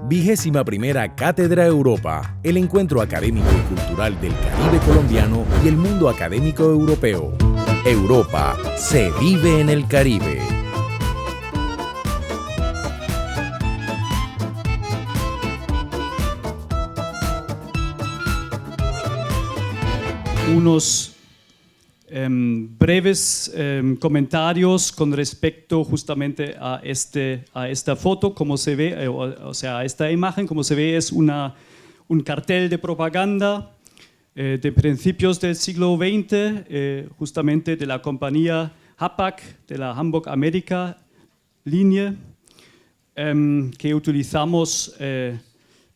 21ª Cátedra Europa, el encuentro académico y cultural del Caribe colombiano y el mundo académico europeo. Europa se vive en el Caribe. Unos breves comentarios con respecto justamente a esta foto, como se ve, o sea, a esta imagen, como se ve, es un cartel de propaganda de principios del siglo XX, justamente de la compañía Hapag, de la Hamburg America Linie, que utilizamos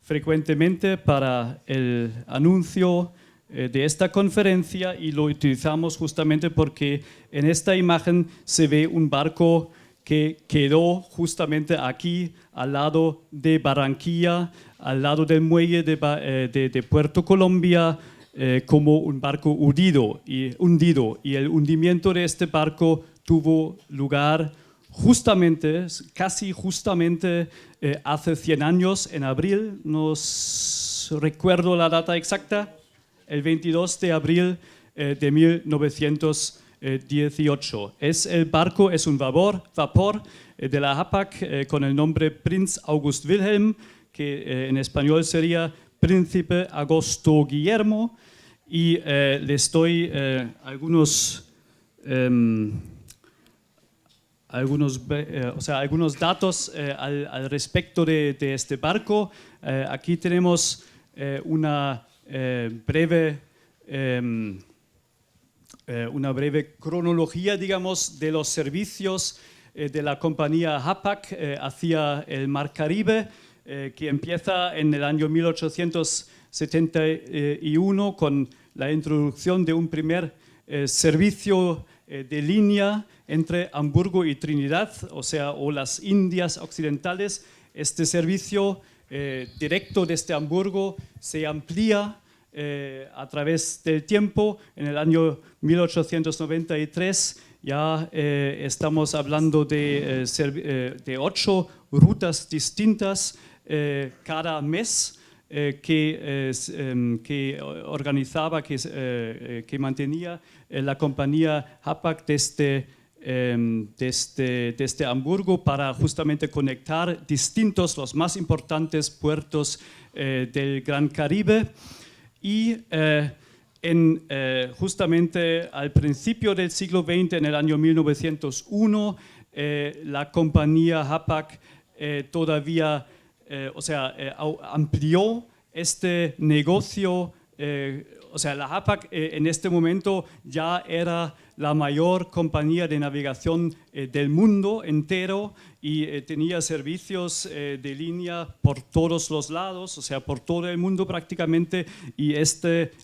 frecuentemente para el anuncio de esta conferencia, y lo utilizamos justamente porque en esta imagen se ve un barco que quedó justamente aquí al lado de Barranquilla, al lado del muelle de Puerto Colombia, como un barco hundido, y el hundimiento de este barco tuvo lugar justamente, casi justamente hace 100 años, en abril, no recuerdo la data exacta, el 22 de abril de 1918. El barco es un vapor de la Hapag con el nombre Prinz August Wilhelm, que en español sería Príncipe Agosto Guillermo, y les doy algunos datos al respecto de este barco. Aquí tenemos una breve cronología, digamos, de los servicios de la compañía Hapag hacia el Mar Caribe, que empieza en el año 1871 con la introducción de un primer servicio de línea entre Hamburgo y Trinidad, o las Indias Occidentales. Este servicio directo desde Hamburgo se amplía a través del tiempo. En el año 1893 ya estamos hablando de 8 rutas distintas cada mes que organizaba, que mantenía la compañía Hapag desde Hamburgo, para justamente conectar los más importantes puertos del Gran Caribe. Y justamente al principio del siglo XX, en el año 1901, la compañía Hapag todavía amplió este negocio. La Hapag en este momento ya era la mayor compañía de navegación del mundo entero, y tenía servicios de línea por todos los lados, por todo el mundo prácticamente, y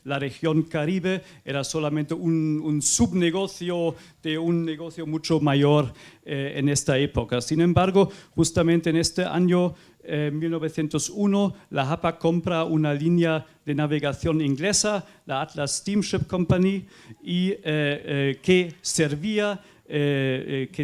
la región Caribe era solamente un subnegocio de un negocio mucho mayor en esta época. Sin embargo, justamente en este año 1901, la Hapag compra una línea de navegación inglesa, la Atlas Steamship Company, y que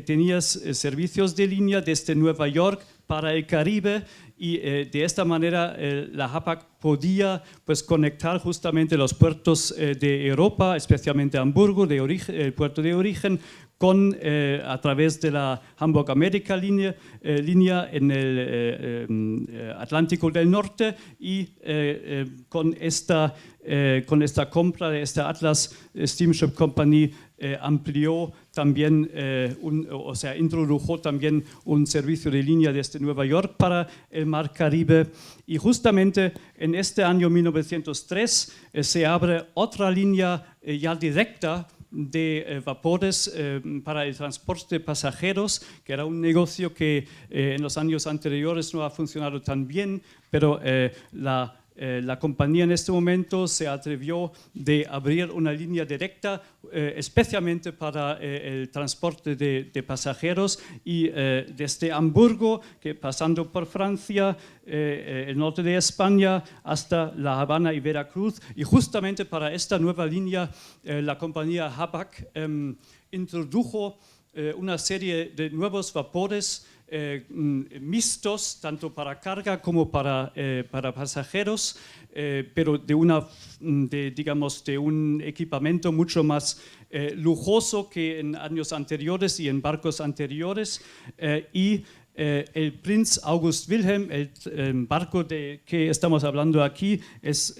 tenía servicios de línea desde Nueva York para el Caribe, y de esta manera la Hapag podía conectar justamente los puertos de Europa, especialmente Hamburgo, el puerto de origen, a través de la Hamburg America línea en el Atlántico del Norte, y con esta compra de esta Atlas Steamship Company amplió también, introdujo también un servicio de línea desde Nueva York para el Mar Caribe. Y justamente en este año 1903 se abre otra línea ya directa de vapores para el transporte de pasajeros, que era un negocio que en los años anteriores no ha funcionado tan bien, pero la compañía en este momento se atrevió de abrir una línea directa especialmente para el transporte de pasajeros, y desde Hamburgo, pasando por Francia, el norte de España, hasta La Habana y Veracruz. Y justamente para esta nueva línea la compañía Hapag introdujo una serie de nuevos vapores mixtos, tanto para carga como para pasajeros, pero digamos, de un equipamiento mucho más lujoso que en años anteriores y en barcos anteriores. El Prinz August Wilhelm, el barco de que estamos hablando aquí, es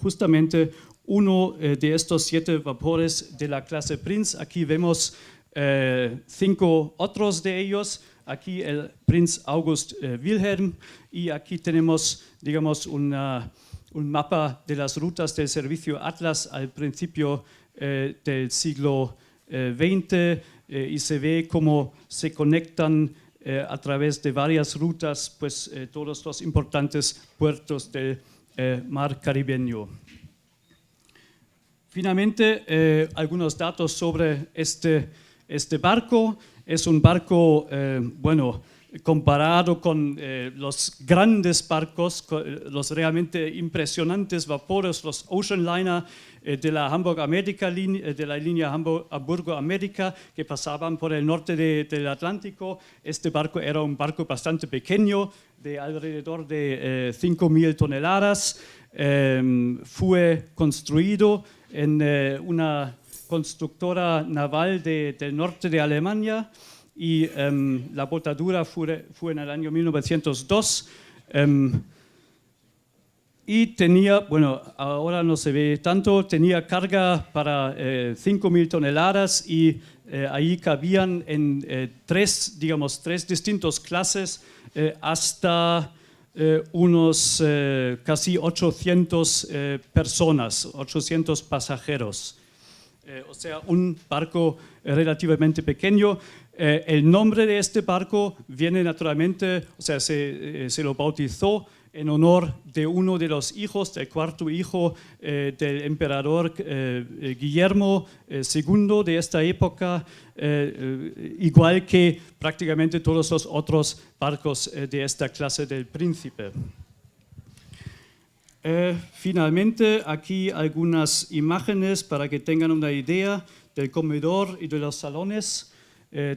justamente uno de estos 7 vapores de la clase Prinz. Aquí vemos 5 otros de ellos. Aquí el Prinz August Wilhelm, y aquí tenemos, digamos, un mapa de las rutas del servicio Atlas al principio del siglo XX, y se ve cómo se conectan a través de varias rutas pues, todos los importantes puertos del mar caribeño. Finalmente, algunos datos sobre este barco. Es un barco, bueno, comparado con los grandes barcos, los realmente impresionantes vapores, los Ocean Liner de la de la línea Hamburgo-América, que pasaban por el norte del Atlántico. Este barco era un barco bastante pequeño, de alrededor de 5.000 toneladas. Fue construido en una constructora naval del norte de Alemania, y la botadura fue en el año 1902. Y tenía, bueno, ahora no se ve tanto, tenía carga para 5.000 toneladas, y ahí cabían en tres distintos clases hasta unos casi 800 personas, 800 pasajeros. O sea, un barco relativamente pequeño. El nombre de este barco viene naturalmente, o sea, se lo bautizó en honor de uno de los hijos, del cuarto hijo del emperador Guillermo II de esta época, igual que prácticamente todos los otros barcos de esta clase del Príncipe. Finalmente, aquí algunas imágenes para que tengan una idea del comedor y de los salones.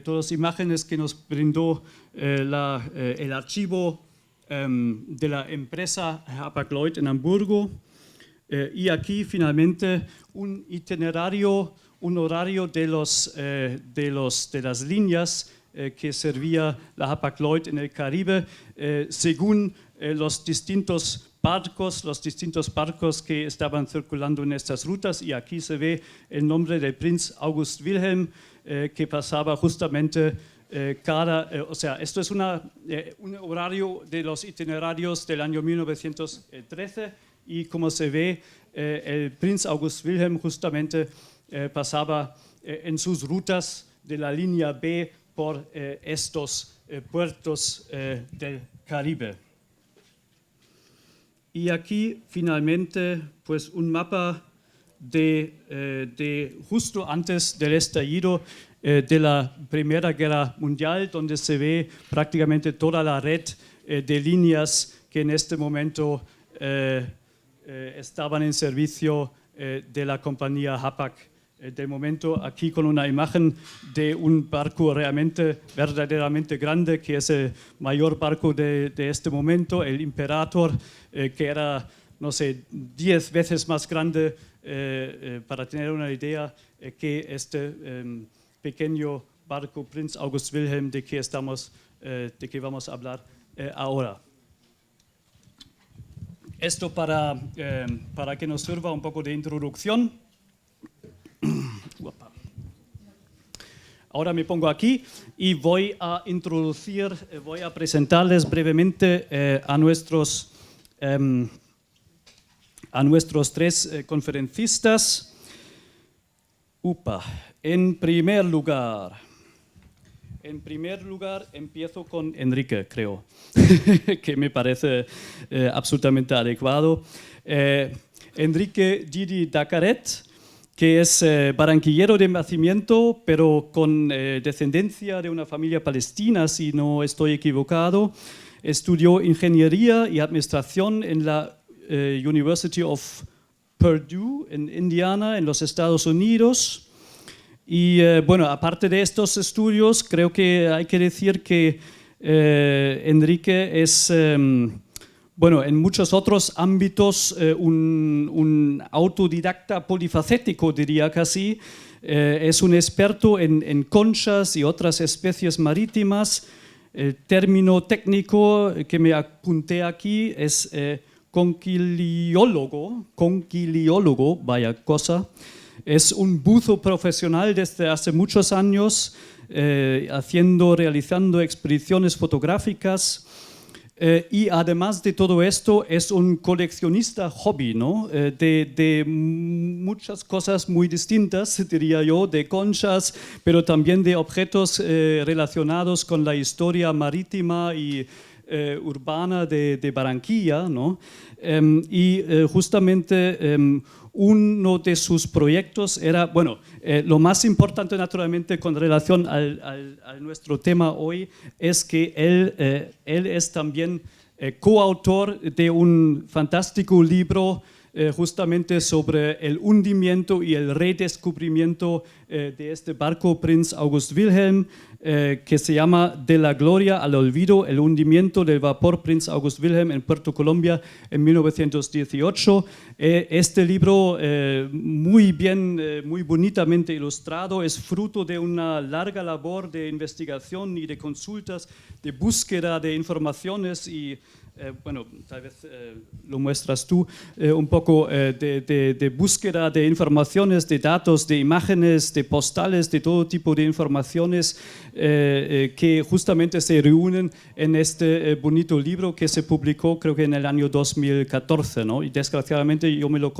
Todas las imágenes que nos brindó el archivo de la empresa Hapag-Lloyd en Hamburgo. Y aquí finalmente un itinerario, un horario de las líneas que servía la Hapag-Lloyd en el Caribe según los distintos barcos que estaban circulando en estas rutas. Y aquí se ve el nombre del Prinz August Wilhelm, que pasaba justamente o sea, esto es un horario de los itinerarios del año 1913, y como se ve, el Prinz August Wilhelm justamente pasaba en sus rutas de la línea B por estos puertos del Caribe. Y aquí finalmente pues un mapa de justo antes del estallido de la Primera Guerra Mundial, donde se ve prácticamente toda la red de líneas que en este momento estaban en servicio de la compañía Hapag. De momento aquí con una imagen de un barco verdaderamente grande, que es el mayor barco de este momento, el Imperator, que era, no sé, 10 veces más grande, para tener una idea, que este pequeño barco Prinz August Wilhelm de que vamos a hablar ahora. Esto para que nos sirva un poco de introducción. Ahora me pongo aquí y voy a presentarles brevemente a nuestros 3 conferencistas. En primer lugar, empiezo con Enrique, creo, que me parece absolutamente adecuado. Enrique Didi Dacaret, que es barranquillero de nacimiento, pero con descendencia de una familia palestina, si no estoy equivocado. Estudió ingeniería y administración en la University of Purdue, en Indiana, en los Estados Unidos. Y bueno, aparte de estos estudios, creo que hay que decir que Enrique es, bueno, en muchos otros ámbitos un autodidacta polifacético, diría casi. Es un experto en conchas y otras especies marítimas. El término técnico que me apunté aquí es conquiliólogo, vaya cosa. Es un buzo profesional desde hace muchos años, realizando expediciones fotográficas. Y además de todo esto es un coleccionista hobby, ¿no? De muchas cosas muy distintas, diría yo, de conchas, pero también de objetos relacionados con la historia marítima y urbana de Barranquilla, ¿no? Justamente uno de sus proyectos era, bueno, lo más importante naturalmente con relación a nuestro tema hoy es que él es también coautor de un fantástico libro justamente sobre el hundimiento y el redescubrimiento de este barco Prinz August Wilhelm, que se llama De la gloria al olvido, el hundimiento del vapor Prinz August Wilhelm en Puerto Colombia en 1918. Este libro, muy bonitamente ilustrado, es fruto de una larga labor de investigación y de consultas, de búsqueda de informaciones y bueno, tal vez lo muestras tú, un poco de búsqueda de informaciones, de datos, de imágenes, de postales, de todo tipo de informaciones que justamente se reúnen en este bonito libro que se publicó creo que en el año 2014, ¿no? Y desgraciadamente yo me lo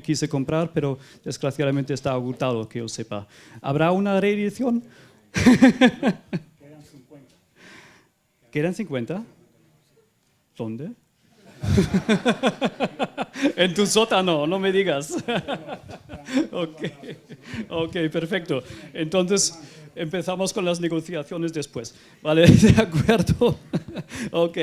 quise comprar, pero desgraciadamente está agotado, que yo sepa. ¿Habrá una reedición? Quedan 50. ¿Quedan 50? ¿Dónde? En tu sótano, no me digas. Ok, perfecto. Entonces empezamos con las negociaciones después. Vale, de acuerdo. Ok.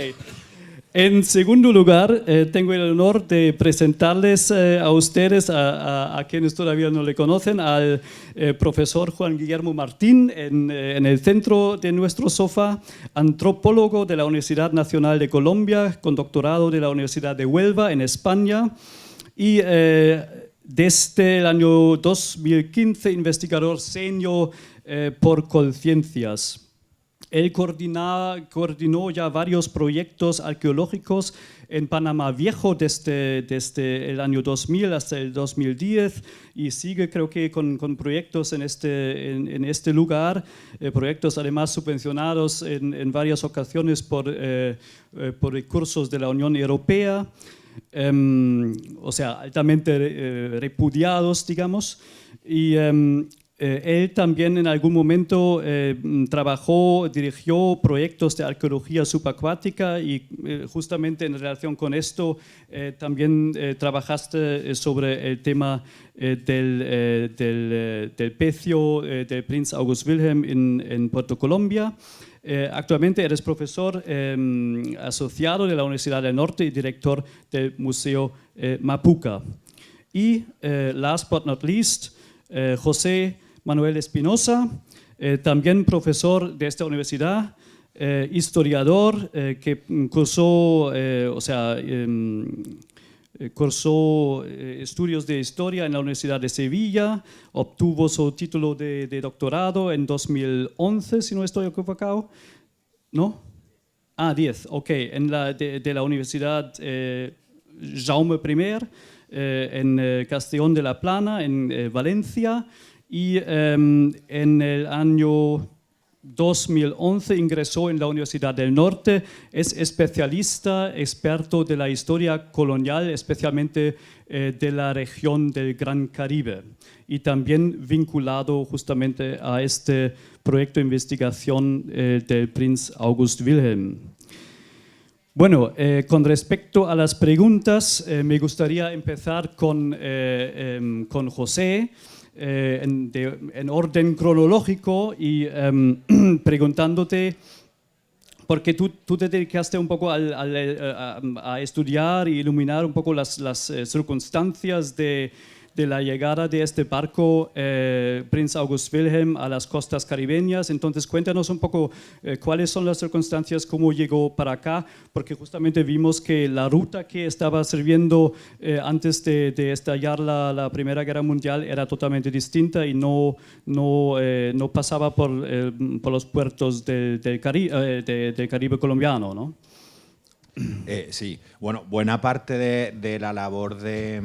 En segundo lugar, tengo el honor de presentarles a ustedes, a quienes todavía no le conocen, al profesor Juan Guillermo Martín, en el centro de nuestro sofá, antropólogo de la Universidad Nacional de Colombia, con doctorado de la Universidad de Huelva, en España, y desde el año 2015, investigador senior por Colciencias. Él coordinó ya varios proyectos arqueológicos en Panamá Viejo desde el año 2000 hasta el 2010 y sigue creo que con proyectos en este lugar, proyectos además subvencionados en varias ocasiones por recursos de la Unión Europea, o sea, altamente repudiados, digamos, y él también en algún momento dirigió proyectos de arqueología subacuática y justamente en relación con esto también trabajaste sobre el tema del pecio del Prinz August Wilhelm en Puerto Colombia. Actualmente eres profesor asociado de la Universidad del Norte y director del Museo Mapuca. Y last but not least, José Manuel Espinosa, también profesor de esta universidad, historiador que cursó estudios de historia en la Universidad de Sevilla, obtuvo su título de doctorado en 2011, si no estoy equivocado, ¿no? 10, ok, de la Universidad Jaume I, en Castellón de la Plana, en Valencia, y en el año 2011 ingresó en la Universidad del Norte. Es especialista, experto de la historia colonial, especialmente de la región del Gran Caribe, y también vinculado justamente a este proyecto de investigación del Prinz August Wilhelm. Bueno, con respecto a las preguntas, me gustaría empezar con José, en orden cronológico y preguntándote, porque tú te dedicaste un poco a estudiar y iluminar un poco las circunstancias de de la llegada de este barco Prince August Wilhelm a las costas caribeñas. Entonces cuéntanos un poco cuáles son las circunstancias, cómo llegó para acá, porque justamente vimos que la ruta que estaba sirviendo antes de estallar la Primera Guerra Mundial era totalmente distinta y no pasaba por los puertos del Caribe colombiano, ¿no? Sí, bueno, buena parte de la labor de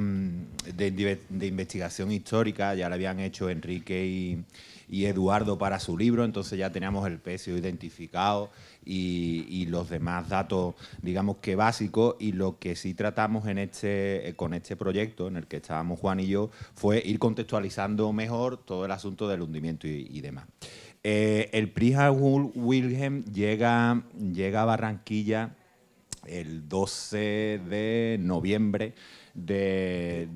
investigación histórica ya la habían hecho Enrique y Eduardo para su libro, entonces ya teníamos el pecio identificado y los demás datos, digamos que básicos, y lo que sí tratamos con este proyecto en el que estábamos Juan y yo fue ir contextualizando mejor todo el asunto del hundimiento y demás. El Prince August Wilhelm llega a Barranquilla el 12 de noviembre del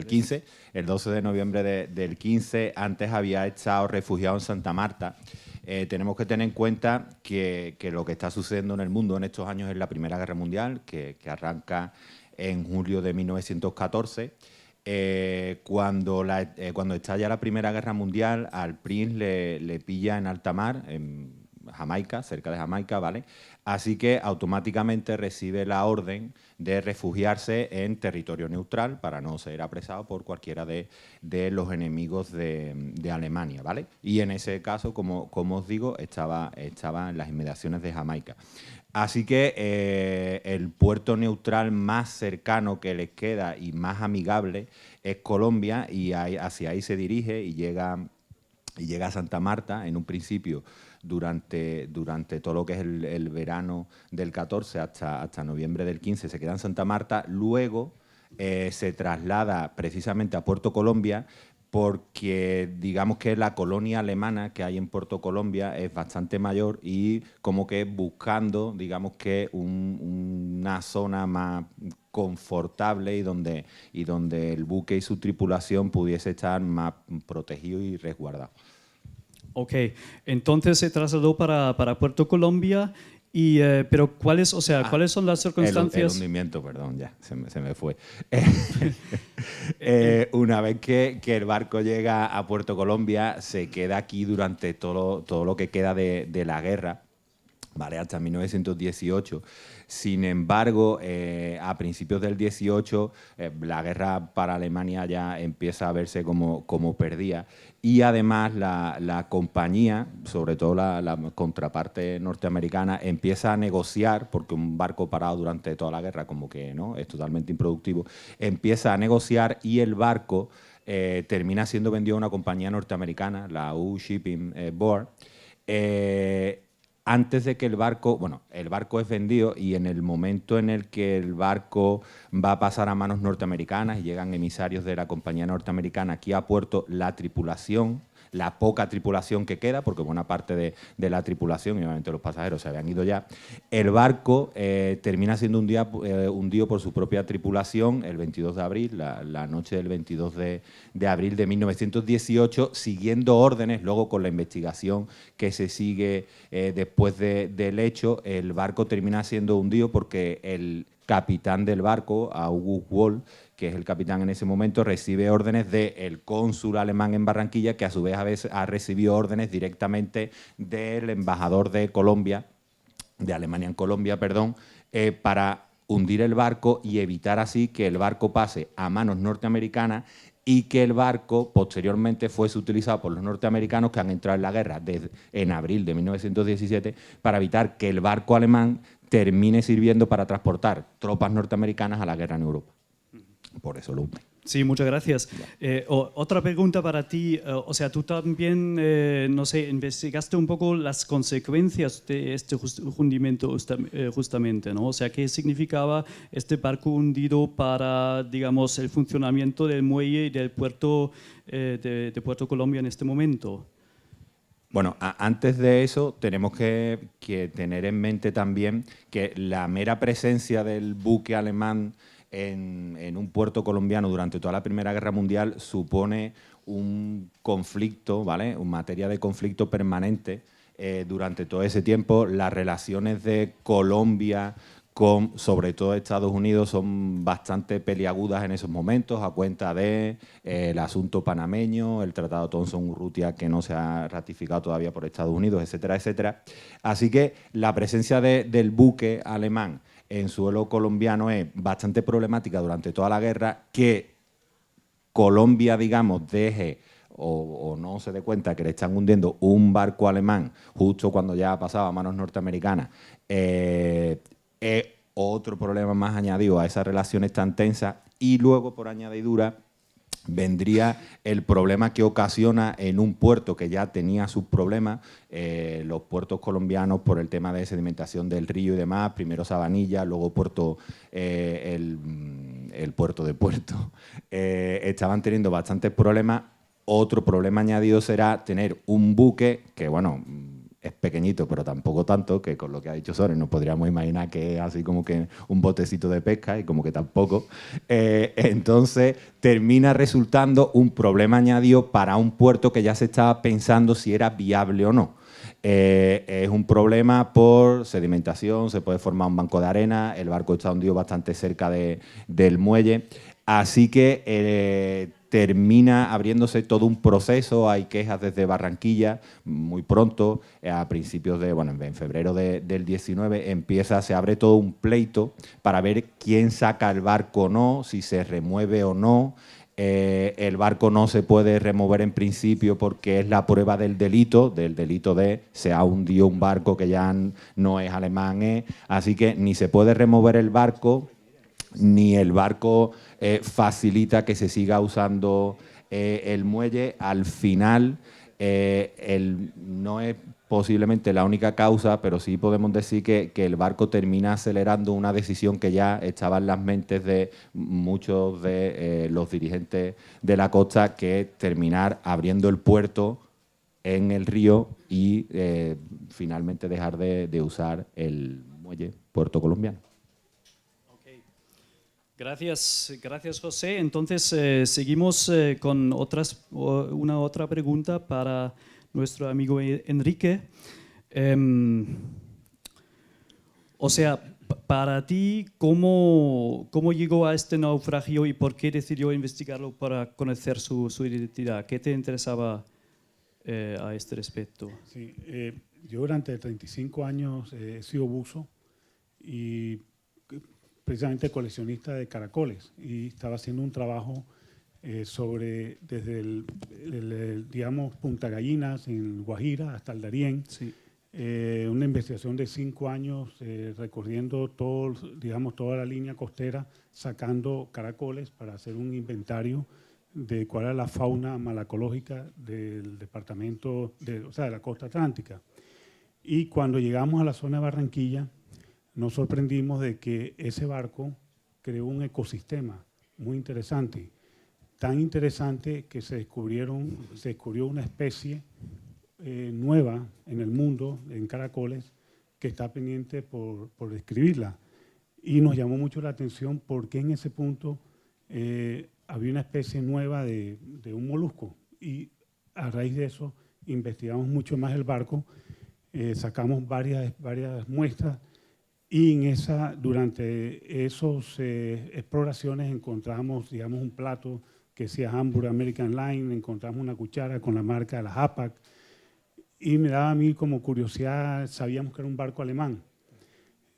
15, el 12 de noviembre del 15, antes había estado refugiado en Santa Marta. Tenemos que tener en cuenta que lo que está sucediendo en el mundo en estos años es la Primera Guerra Mundial, que arranca en julio de 1914. Cuando estalla la Primera Guerra Mundial, al Prince le pilla en alta mar, en Jamaica, cerca de Jamaica, ¿vale? Así que automáticamente recibe la orden de refugiarse en territorio neutral para no ser apresado por cualquiera de los enemigos de Alemania, ¿vale? Y en ese caso, como os digo, estaba en las inmediaciones de Jamaica. Así que el puerto neutral más cercano que les queda y más amigable es Colombia, y hacia ahí se dirige y llega a Santa Marta en un principio durante todo lo que es el verano del 14 hasta noviembre del 15 se queda en Santa Marta. Luego se traslada precisamente a Puerto Colombia, porque digamos que la colonia alemana que hay en Puerto Colombia es bastante mayor, y como que buscando, digamos que una zona más confortable y donde el buque y su tripulación pudiese estar más protegido y resguardado. Ok, entonces se trasladó para Puerto Colombia, pero ¿cuáles son las circunstancias? El hundimiento, perdón, ya, se me fue. Una vez que el barco llega a Puerto Colombia, se queda aquí durante todo lo que queda de la guerra, ¿vale? Hasta 1918. Sin embargo, a principios del 18, la guerra para Alemania ya empieza a verse como perdida, y además la compañía, sobre todo la contraparte norteamericana, empieza a negociar, porque un barco parado durante toda la guerra como que no es totalmente improductivo, empieza a negociar, y el barco termina siendo vendido a una compañía norteamericana, la U Shipping Board. Antes de que el barco es vendido, y en el momento en el que el barco va a pasar a manos norteamericanas y llegan emisarios de la compañía norteamericana aquí a puerto, la tripulación, la poca tripulación que queda, porque buena parte de la tripulación y obviamente los pasajeros se habían ido ya, el barco termina siendo hundido por su propia tripulación el 22 de abril, la noche del 22 de abril de 1918, siguiendo órdenes. Luego, con la investigación que se sigue después del hecho, el barco termina siendo hundido porque el capitán del barco, August Wolf, que es el capitán en ese momento, recibe órdenes del cónsul alemán en Barranquilla, que a su vez ha recibido órdenes directamente del embajador de Alemania en Colombia, para hundir el barco y evitar así que el barco pase a manos norteamericanas, y que el barco posteriormente fuese utilizado por los norteamericanos, que han entrado en la guerra en abril de 1917, para evitar que el barco alemán termine sirviendo para transportar tropas norteamericanas a la guerra en Europa. Por eso lo hunde. Sí, muchas gracias. Otra pregunta para ti. O sea, tú también, investigaste un poco las consecuencias de este hundimiento justamente, ¿no? O sea, ¿qué significaba este barco hundido para, digamos, el funcionamiento del muelle y del puerto de Puerto Colombia en este momento? Bueno, antes de eso tenemos que tener en mente también que la mera presencia del buque alemán en un puerto colombiano durante toda la Primera Guerra Mundial supone un conflicto, ¿vale? Una materia de conflicto permanente durante todo ese tiempo. Las relaciones de Colombia sobre todo Estados Unidos, son bastante peliagudas en esos momentos a cuenta de el asunto panameño, el Tratado Thomson-Urrutia que no se ha ratificado todavía por Estados Unidos, etcétera, etcétera. Así que la presencia del buque alemán en suelo colombiano es bastante problemática durante toda la guerra. Que Colombia, digamos, deje o no se dé cuenta que le están hundiendo un barco alemán justo cuando ya ha pasado a manos norteamericanas, es otro problema más añadido a esas relaciones tan tensas. Y luego, por añadidura, vendría el problema que ocasiona en un puerto que ya tenía sus problemas, los puertos colombianos, por el tema de sedimentación del río y demás, primero Sabanilla, luego el puerto de Puerto, estaban teniendo bastantes problemas. Otro problema añadido será tener un buque que, bueno, es pequeñito, pero tampoco tanto, que con lo que ha dicho Soren nos podríamos imaginar que es así como que un botecito de pesca, y como que tampoco. Entonces termina resultando un problema añadido para un puerto que ya se estaba pensando si era viable o no. Es un problema por sedimentación, se puede formar un banco de arena, el barco está hundido bastante cerca del muelle, así que termina abriéndose todo un proceso. Hay quejas desde Barranquilla muy pronto, a principios en febrero del 19, se abre todo un pleito para ver quién saca el barco o no, si se remueve o no. El barco no se puede remover en principio porque es la prueba del delito de se ha hundido un barco que ya no es alemán, así que ni se puede remover el barco, ni el barco facilita que se siga usando el muelle. Al final, no es posiblemente la única causa, pero sí podemos decir que el barco termina acelerando una decisión que ya estaba en las mentes de muchos de los dirigentes de la costa, que es terminar abriendo el puerto en el río y finalmente dejar de usar el muelle Puerto Colombiano. Gracias, José. Entonces, seguimos con una otra pregunta para nuestro amigo Enrique. O sea, para ti, ¿cómo llegó a este naufragio y por qué decidió investigarlo para conocer su identidad? ¿Qué te interesaba a este respecto? Sí, yo durante 35 años he sido buzo y precisamente coleccionista de caracoles, y estaba haciendo un trabajo sobre desde digamos, Punta Gallinas en Guajira hasta el Darién. Sí. Una investigación de 5 años recorriendo toda la línea costera, sacando caracoles para hacer un inventario de cuál era la fauna malacológica del departamento, de la costa atlántica. Y cuando llegamos a la zona de Barranquilla, nos sorprendimos de que ese barco creó un ecosistema muy interesante, tan interesante que se descubrió una especie nueva en el mundo, en caracoles, que está pendiente por describirla. Y nos llamó mucho la atención porque en ese punto había una especie nueva de un molusco, y a raíz de eso investigamos mucho más el barco, sacamos varias muestras. Y durante esas exploraciones encontramos, digamos, un plato que decía Hamburg American Line, encontramos una cuchara con la marca de la Hapag, y me daba a mí como curiosidad, sabíamos que era un barco alemán.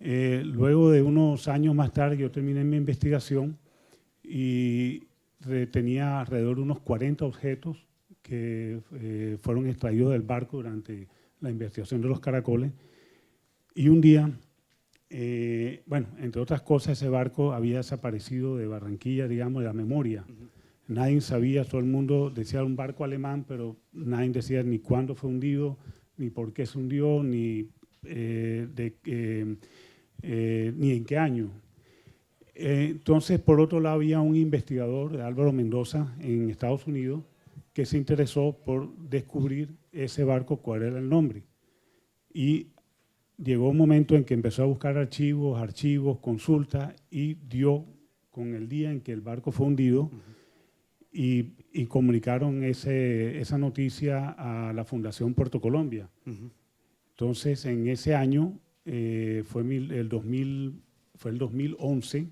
Luego de unos años más tarde yo terminé mi investigación y tenía alrededor de unos 40 objetos que fueron extraídos del barco durante la investigación de los caracoles. Y un día, entre otras cosas, ese barco había desaparecido de Barranquilla, digamos, de la memoria. Nadie sabía, todo el mundo decía un barco alemán, pero nadie decía ni cuándo fue hundido, ni por qué se hundió, ni en qué año. Entonces, por otro lado, había un investigador, Álvaro Mendoza, en Estados Unidos, que se interesó por descubrir ese barco, cuál era el nombre. Y llegó un momento en que empezó a buscar archivos, consultas, y dio con el día en que el barco fue hundido, y comunicaron esa noticia a la Fundación Puerto Colombia. Entonces, en ese año, fue el 2000, fue el 2011,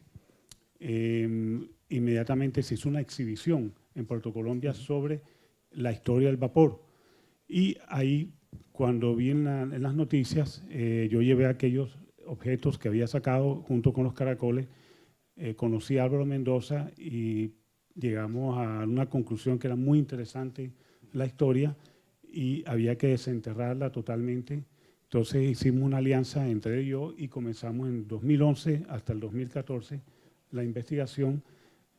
inmediatamente se hizo una exhibición en Puerto Colombia sobre la historia del vapor. Y ahí, cuando vi en las noticias, yo llevé aquellos objetos que había sacado junto con los caracoles, conocí a Álvaro Mendoza y llegamos a una conclusión que era muy interesante la historia y había que desenterrarla totalmente. Entonces hicimos una alianza entre él y yo y comenzamos en 2011 hasta el 2014 la investigación,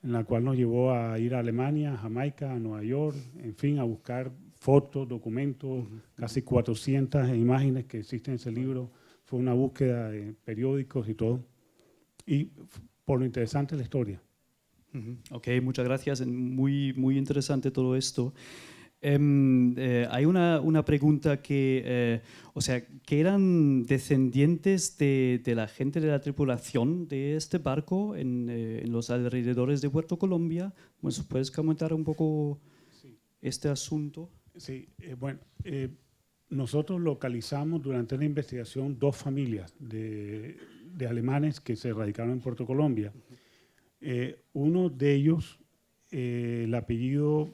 en la cual nos llevó a ir a Alemania, a Jamaica, a Nueva York, en fin, a buscar fotos, documentos, casi 400 imágenes que existen en ese libro. Fue una búsqueda de periódicos y todo. Y por lo interesante la historia. Ok, muchas gracias. Muy, muy interesante todo esto. Hay una pregunta que, o sea, ¿que eran descendientes de la gente de la tripulación de este barco en los alrededores de Puerto Colombia? Pues, ¿puedes comentar un poco este asunto? Sí, bueno, nosotros localizamos durante la investigación 2 familias de alemanes que se radicaron en Puerto Colombia. Uno de ellos, el apellido,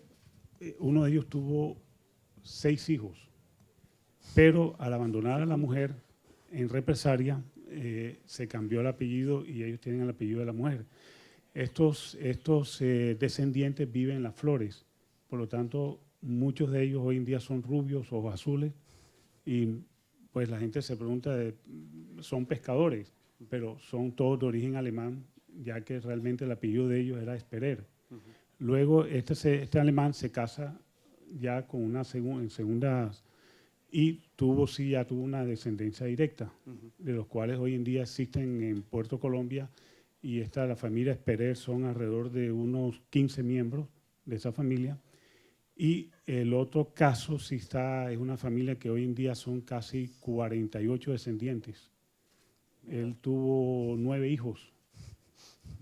uno de ellos tuvo 6 hijos, pero al abandonar a la mujer en represalia, se cambió el apellido y ellos tienen el apellido de la mujer. Estos descendientes viven en Las Flores, por lo tanto, muchos de ellos hoy en día son rubios, ojos azules, y pues la gente se pregunta, son pescadores, pero son todos de origen alemán, ya que realmente el apellido de ellos era Esperer. Luego este alemán se casa ya con una segunda y ya tuvo una descendencia directa, de los cuales hoy en día existen en Puerto Colombia, y la familia Esperer son alrededor de unos 15 miembros de esa familia. Y el otro caso es una familia que hoy en día son casi 48 descendientes. Él tuvo 9 hijos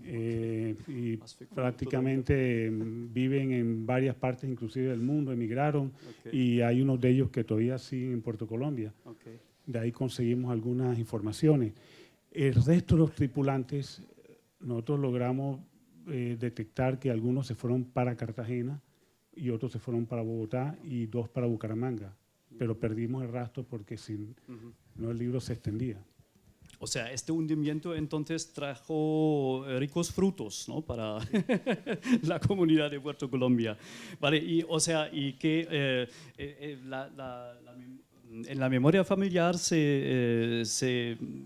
y prácticamente viven en varias partes, inclusive del mundo, emigraron, y hay unos de ellos que todavía siguen en Puerto Colombia. De ahí conseguimos algunas informaciones. El resto de los tripulantes, nosotros logramos detectar que algunos se fueron para Cartagena, y otros se fueron para Bogotá y 2 para Bucaramanga, pero perdimos el rastro porque si no el libro se extendía. O sea, este hundimiento entonces trajo ricos frutos, ¿no?, para la comunidad de Puerto Colombia. Vale, y o sea, y que en la memoria familiar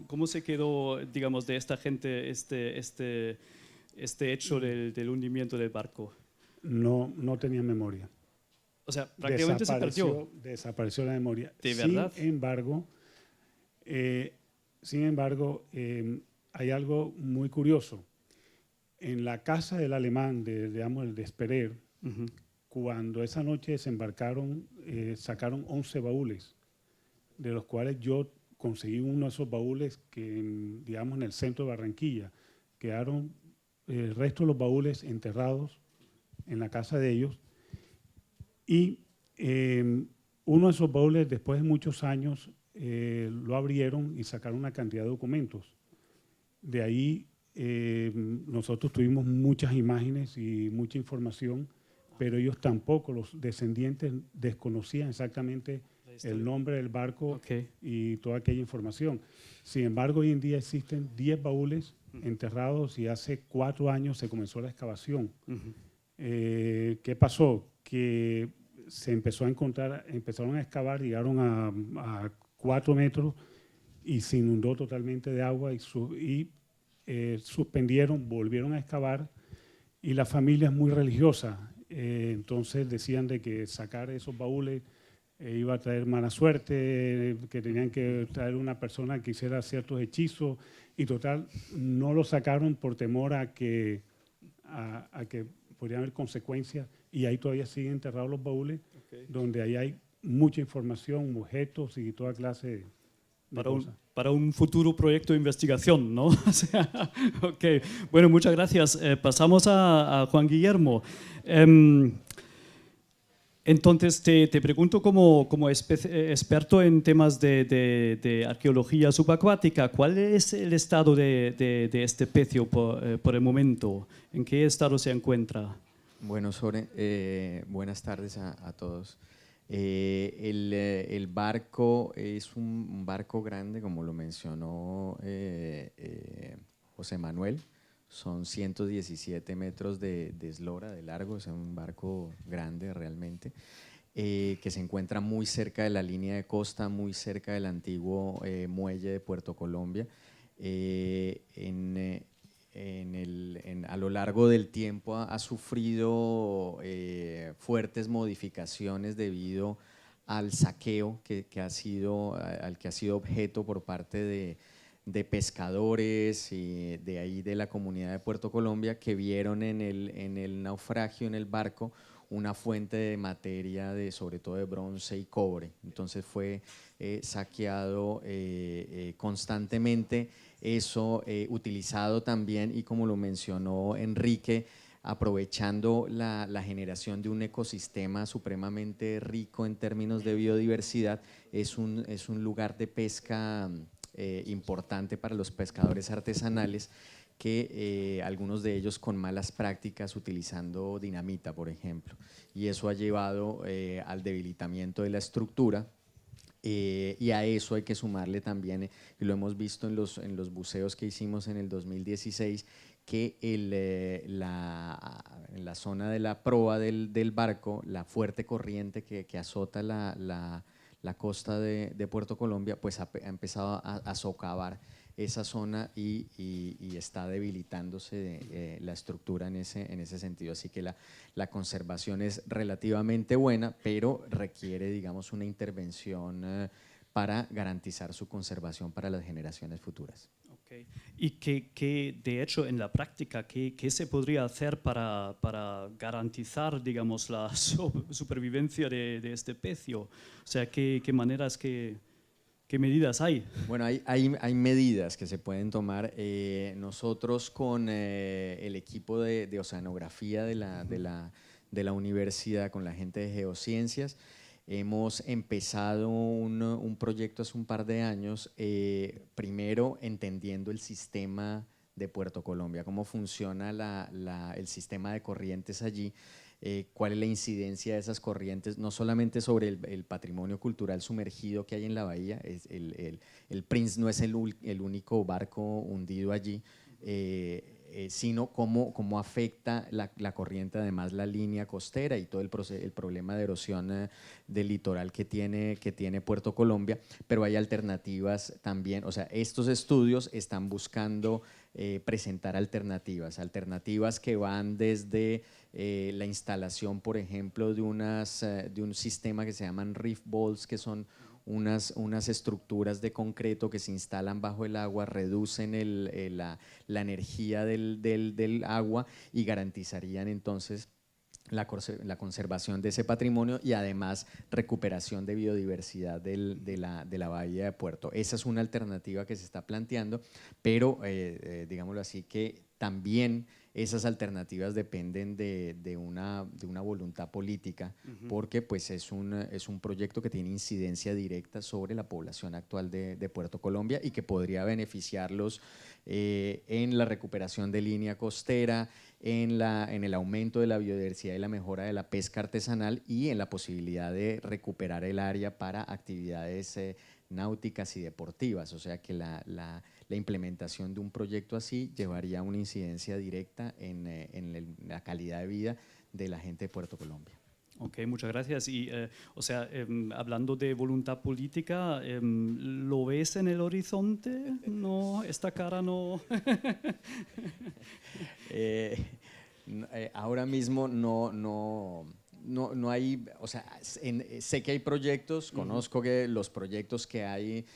¿cómo se quedó, digamos, de esta gente este hecho del hundimiento del barco? No tenía memoria. O sea, prácticamente se perdió. Desapareció la memoria. ¿De verdad? Sin embargo, hay algo muy curioso. En la casa del alemán, el de Esperer, cuando esa noche desembarcaron, sacaron 11 baúles, de los cuales yo conseguí uno de esos baúles que, digamos, en el centro de Barranquilla. Quedaron el resto de los baúles enterrados en la casa de ellos, y uno de esos baúles, después de muchos años, lo abrieron y sacaron una cantidad de documentos. De ahí nosotros tuvimos muchas imágenes y mucha información, pero ellos tampoco, los descendientes, desconocían exactamente el nombre del barco y toda aquella información. Sin embargo, hoy en día existen 10 baúles enterrados y hace 4 años se comenzó la excavación. ¿Qué pasó? Que se empezó a encontrar, empezaron a excavar, llegaron a 4 metros y se inundó totalmente de agua y suspendieron, volvieron a excavar, y la familia es muy religiosa, entonces decían de que sacar esos baúles iba a traer mala suerte, que tenían que traer una persona que hiciera ciertos hechizos, y total, no lo sacaron por temor a que podrían haber consecuencias, y ahí todavía siguen enterrados los baúles, donde ahí hay mucha información, objetos y toda clase de cosas. Para un futuro proyecto de investigación, ¿no? O sea, bueno, muchas gracias. Pasamos a Juan Guillermo. Entonces te pregunto como experto en temas de arqueología subacuática, ¿cuál es el estado de este pecio por el momento? ¿En qué estado se encuentra? Bueno, Soren, buenas tardes a todos. El barco es un barco grande, como lo mencionó José Manuel. Son 117 metros de eslora, de largo, es un barco grande realmente, que se encuentra muy cerca de la línea de costa, muy cerca del antiguo muelle de Puerto Colombia. A lo largo del tiempo ha sufrido fuertes modificaciones debido al saqueo al que ha sido objeto por parte de pescadores y de ahí de la comunidad de Puerto Colombia, que vieron en el naufragio, en el barco, una fuente de materia, sobre todo de bronce y cobre. Entonces fue saqueado constantemente, eso utilizado también, y como lo mencionó Enrique, aprovechando la generación de un ecosistema supremamente rico en términos de biodiversidad. Es un lugar de pesca importante para los pescadores artesanales, que algunos de ellos con malas prácticas, utilizando dinamita, por ejemplo, y eso ha llevado al debilitamiento de la estructura. Y a eso hay que sumarle también, y lo hemos visto en los buceos que hicimos en el 2016, que en la zona de la proa del barco, la fuerte corriente que azota la costa de Puerto Colombia, pues ha empezado a socavar esa zona y está debilitándose la estructura en ese sentido. Así que la conservación es relativamente buena, pero requiere, digamos, una intervención para garantizar su conservación para las generaciones futuras. Okay. Y que de hecho en la práctica, ¿qué se podría hacer para garantizar, digamos, la supervivencia de este pecio? O sea, ¿qué maneras, qué medidas hay? Bueno, hay medidas que se pueden tomar. Nosotros con el equipo de oceanografía de la universidad, con la gente de geociencias, hemos empezado un proyecto hace un par de años, primero entendiendo el sistema de Puerto Colombia, cómo funciona el sistema de corrientes allí, cuál es la incidencia de esas corrientes, no solamente sobre el patrimonio cultural sumergido que hay en la bahía. El Prince no es el único barco hundido allí, sino cómo afecta la corriente, además la línea costera y todo el problema de erosión del litoral que tiene Puerto Colombia. Pero hay alternativas también, o sea, estos estudios están buscando presentar alternativas que van desde la instalación, por ejemplo, de un sistema que se llaman reef balls, que son unas estructuras de concreto que se instalan bajo el agua, reducen la energía del agua y garantizarían entonces la conservación de ese patrimonio y además recuperación de biodiversidad de la bahía de Puerto. Esa es una alternativa que se está planteando, pero digámoslo así, que también esas alternativas dependen de una voluntad política, porque pues es un proyecto que tiene incidencia directa sobre la población actual de Puerto Colombia y que podría beneficiarlos en la recuperación de línea costera, en el aumento de la biodiversidad y la mejora de la pesca artesanal, y en la posibilidad de recuperar el área para actividades náuticas y deportivas. O sea que la implementación de un proyecto así llevaría a una incidencia directa en la calidad de vida de la gente de Puerto Colombia. Ok, muchas gracias. Y, o sea, hablando de voluntad política, ¿lo ves en el horizonte? No, esta cara no. Ahora mismo no hay, o sea, sé que hay proyectos, conozco que los proyectos que hay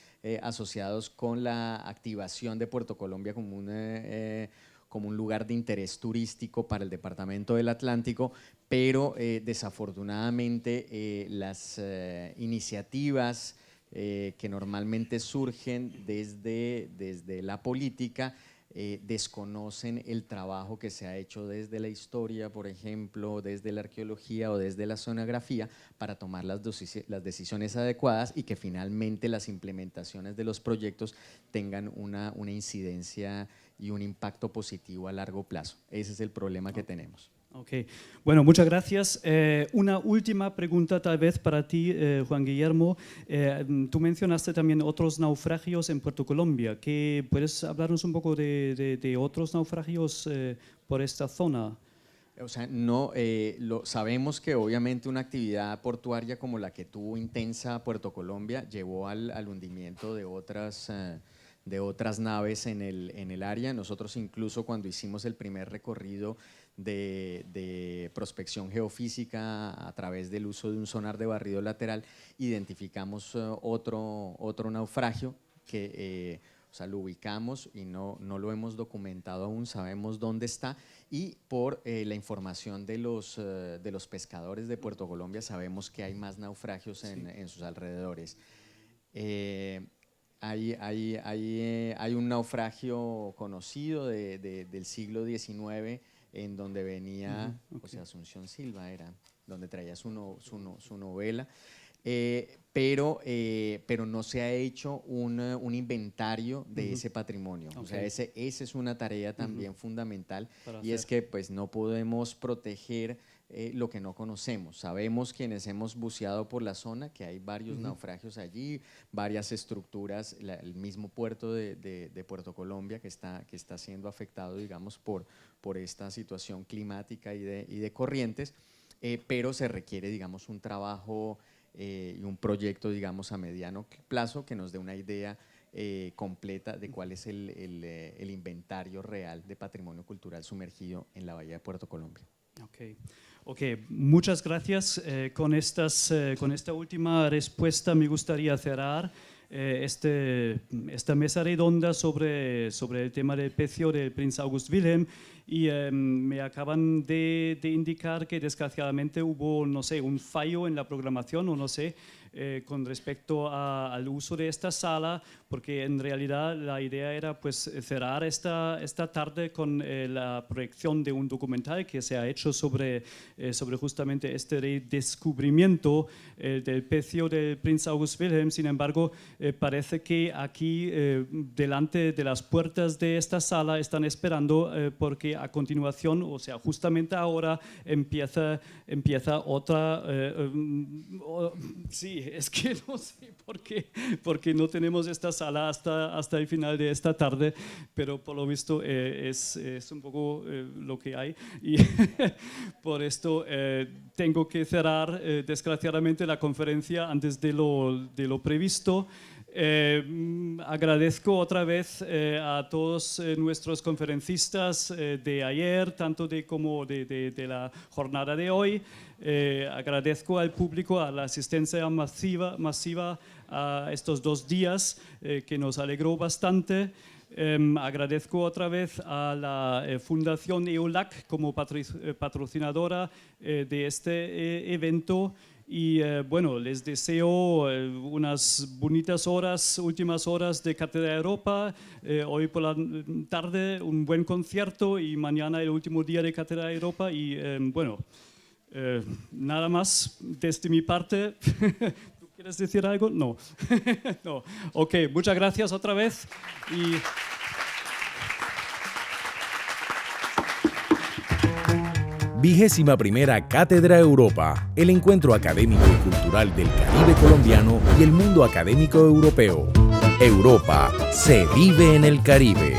asociados con la activación de Puerto Colombia como un lugar de interés turístico para el departamento del Atlántico, pero desafortunadamente las iniciativas que normalmente surgen desde la política desconocen el trabajo que se ha hecho desde la historia, por ejemplo, desde la arqueología o desde la oceanografía para tomar las decisiones adecuadas y que finalmente las implementaciones de los proyectos tengan una incidencia y un impacto positivo a largo plazo. Ese es el problema que tenemos. Ok, bueno, muchas gracias. Una última pregunta tal vez para ti, Juan Guillermo. Tú mencionaste también otros naufragios en Puerto Colombia. ¿Puedes hablarnos un poco de otros naufragios por esta zona? O sea, no, sabemos que obviamente una actividad portuaria como la que tuvo intensa Puerto Colombia llevó al hundimiento de otras naves en el área. Nosotros incluso cuando hicimos el primer recorrido de prospección geofísica a través del uso de un sonar de barrido lateral, identificamos otro naufragio que o sea, lo ubicamos y no lo hemos documentado aún, sabemos dónde está y por la información de los pescadores de Puerto Colombia sabemos que hay más naufragios en sus alrededores. Hay un naufragio conocido del siglo XIX en donde venía, o sea, Asunción Silva era, donde traía su novela, pero no se ha hecho un inventario de ese patrimonio. O sea, esa es una tarea también fundamental y es que pues no podemos proteger lo que no conocemos. Sabemos quienes hemos buceado por la zona que hay varios naufragios allí, varias estructuras, el mismo puerto de Puerto Colombia que está siendo afectado, digamos, por esta situación climática y de corrientes, pero se requiere, digamos, un trabajo y un proyecto, digamos, a mediano plazo que nos dé una idea completa de cuál es el inventario real de patrimonio cultural sumergido en la bahía de Puerto Colombia. Ok, muchas gracias. Con esta última respuesta me gustaría cerrar esta mesa redonda sobre el tema del pecio del Prinz August Wilhelm y me acaban de indicar que desgraciadamente hubo, no sé, un fallo en la programación o no sé, con respecto al uso de esta sala, porque en realidad la idea era pues cerrar esta tarde con la proyección de un documental que se ha hecho sobre justamente este redescubrimiento del pecio del Prinz August Wilhelm. Sin embargo, parece que aquí delante de las puertas de esta sala están esperando porque a continuación, o sea, justamente ahora empieza otra sí, es que no sé por qué no tenemos esta sala hasta el final de esta tarde, pero por lo visto es un poco lo que hay y por esto tengo que cerrar desgraciadamente la conferencia antes de lo previsto. Agradezco otra vez a todos nuestros conferencistas de ayer, tanto como de la jornada de hoy. Agradezco al público, a la asistencia masiva a estos 2 días, que nos alegró bastante. Agradezco otra vez a la Fundación EULAC como patrocinadora de este evento. Y bueno, les deseo unas bonitas últimas horas de Cátedra Europa, hoy por la tarde un buen concierto y mañana el último día de Cátedra Europa y bueno, nada más desde mi parte. ¿Tú quieres decir algo? No. No. Ok, muchas gracias otra vez. Y ¡21ª Cátedra Europa! El encuentro académico y cultural del Caribe colombiano y el mundo académico europeo. Europa se vive en el Caribe.